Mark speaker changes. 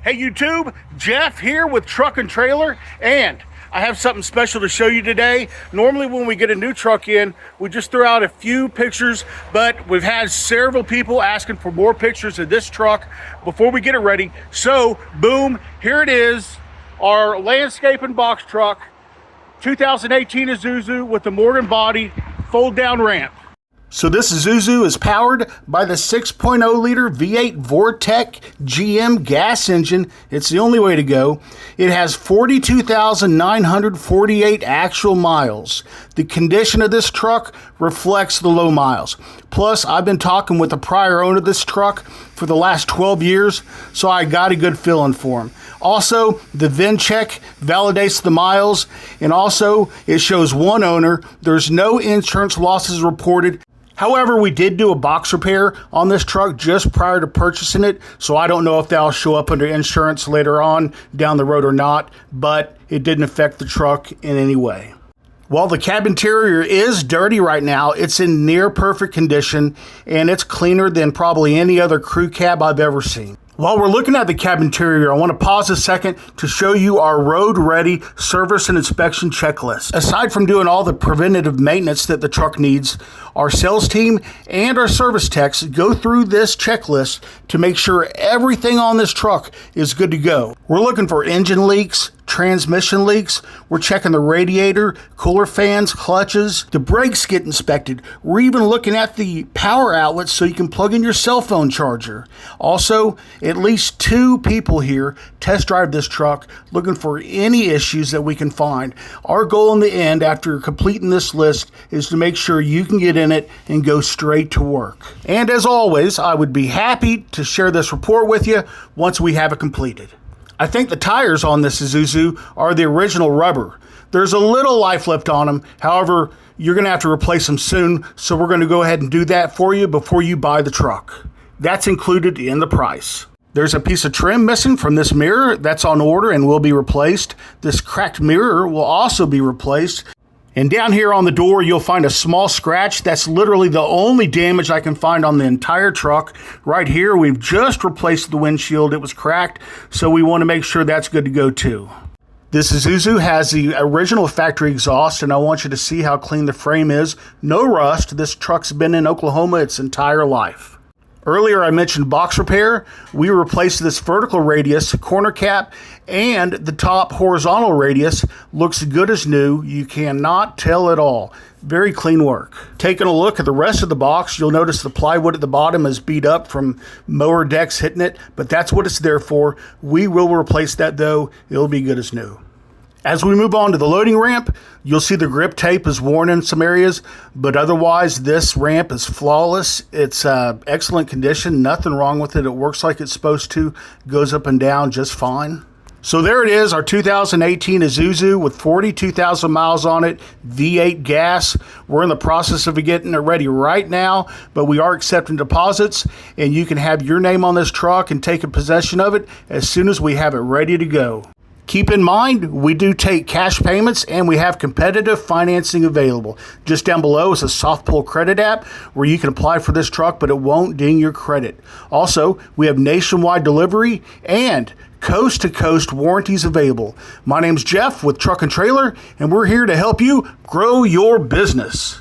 Speaker 1: Hey YouTube, Jeff here with Truck and Trailer, and I have something special to show you today. Normally when we get a new truck in, we just throw out a few pictures, but we've had several people asking for more pictures of this truck before we get it ready. So boom, here it is, our landscaping box truck, 2018 ISUZU with the Morgan body, fold down ramp. So this ISUZU is powered by the 6.0 liter V8 Vortec GM gas engine. It's the only way to go. It has 42,948 actual miles. The condition of this truck reflects the low miles. Plus, I've been talking with the prior owner of this truck for the last 12 years, so I got a good feeling for him. Also, the VIN check validates the miles, and also it shows one owner. There's no insurance losses reported. However, we did do a box repair on this truck just prior to purchasing it, so I don't know if that'll show up under insurance later on down the road or not, but it didn't affect the truck in any way. While the cab interior is dirty right now, it's in near perfect condition, and it's cleaner than probably any other crew cab I've ever seen. While we're looking at the cab interior, I want to pause a second to show you our road-ready service and inspection checklist. Aside from doing all the preventative maintenance that the truck needs, our sales team and our service techs go through this checklist to make sure everything on this truck is good to go. We're looking for engine leaks, transmission leaks. We're checking the radiator, cooler fans, clutches. The brakes get inspected. We're even looking at the power outlets so you can plug in your cell phone charger. Also, at least 2 people here test drive this truck looking for any issues that we can find. Our goal in the end after completing this list is to make sure you can get in it and go straight to work. And as always, I would be happy to share this report with you once we have it completed. I think the tires on this ISUZU are the original rubber. There's a little life left on them. However, you're going to have to replace them soon, so we're going to go ahead and do that for you before you buy the truck. That's included in the price. There's a piece of trim missing from this mirror. That's on order and will be replaced. This cracked mirror will also be replaced. And down here on the door, you'll find a small scratch. That's literally the only damage I can find on the entire truck. Right here, we've just replaced the windshield. It was cracked, so we want to make sure that's good to go too. This ISUZU has the original factory exhaust, and I want you to see how clean the frame is. No rust. This truck's been in Oklahoma its entire life. Earlier I mentioned box repair. We replaced this vertical radius, corner cap, and the top horizontal radius looks good as new. You cannot tell at all. Very clean work. Taking a look at the rest of the box, you'll notice the plywood at the bottom is beat up from mower decks hitting it, but that's what it's there for. We will replace that though. It'll be good as new. As we move on to the loading ramp, you'll see the grip tape is worn in some areas, but otherwise this ramp is flawless. It's excellent condition, nothing wrong with it. It works like it's supposed to, goes up and down just fine. So there it is, our 2018 ISUZU with 42,000 miles on it, V8 gas. We're in the process of getting it ready right now, but we are accepting deposits, and you can have your name on this truck and take possession of it as soon as we have it ready to go. Keep in mind, we do take cash payments and we have competitive financing available. Just down below is a soft pull credit app where you can apply for this truck, but it won't ding your credit. Also, we have nationwide delivery and coast-to-coast warranties available. My name's Jeff with Truck and Trailer, and we're here to help you grow your business.